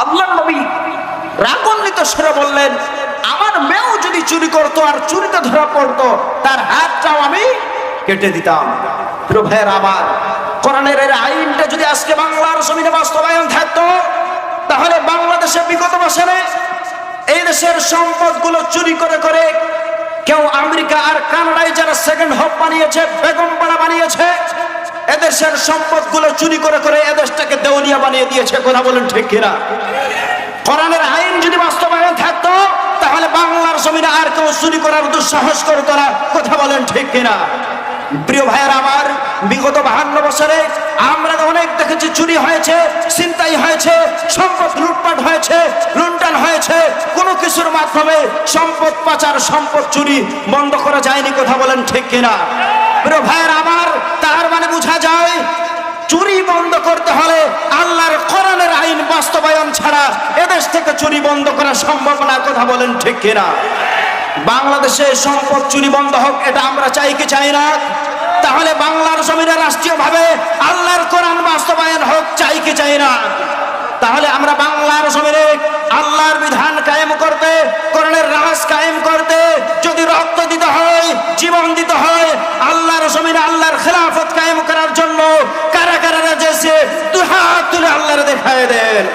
আল্লাহর নবী রাগান্বিত সুরে বললেন, আমার মেয়েও যদি চুরি করতো আর চুরিতে ধরা পড়তো, তার হাতটাও আমি কেটে দিতাম। প্রিয় ভাইয়ের আমার, কোরআনের এই আইনটা যদি আজকে বাংলার জমিনে বাস্তবায়ন থাকতো, তাহলে বাংলাদেশে বিগত বছরে এই দেশের সম্পদগুলো চুরি করে করে কেউ আমেরিকা আর কানাডায় যারা সেকেন্ড হোম বানিয়েছে, বেগমপাড়া বানিয়েছে, এদেশের সম্পদগুলো চুরি করে করে এদেশটাকে দেউলিয়া বানিয়ে দিয়েছে। কথা বলেন ঠিক কিনা? কোরআনের আইন যদি বাস্তবায়ন থাকতো, তাহলে বাংলার জমিনে আর কেউ চুরি করার দুঃসাহস করতো না। কথা বলেন ঠিক কিনা? প্রিয় ভাইয়ের আমার, বিগত 52 বছরে আমরা অনেক দেখেছি চুরি হয়েছে, ছিনতাই হয়েছে, সম্পদ লুটপাট হয়েছে, লুণ্ঠন হয়েছে। কোনো কিছুর মাধ্যমে সম্পদ পাচার, সম্পদ চুরি বন্ধ করা যায়নি। কথা বলেন ঠিক কিনা? প্রিয় ভাইয়ের আমার, তার মানে বোঝা যায় চুরি বন্ধ করতে হলে আল্লাহর কোরআনের আইন বাস্তবায়ন ছাড়া এদেশ থেকে চুরি বন্ধ করা সম্ভব না। কথা বলেন ঠিক কিনা? বাংলাদেশে সম্পদ চুরি বন্ধ হোক, এটা আমরা চাই কি চাই না? তাহলে বাংলার জমিনে রাষ্ট্রীয়ভাবে আল্লাহর কোরআন বাস্তবায়ন হোক, চাই কি চাই না? তাহলে আমরা বাংলার জমিনে আল্লাহর বিধান কায়েম করতে, কোরআনের রাজ কায়েম করতে যদি রক্ত দিতে হয়, জীবন দিতে হয়, আল্লাহর জমিনে আল্লাহর খেলাফত কায়েম করার জন্য কারা কারা রাজি আছে? দুই হাত তুলে আল্লাহর দেখায় দেন।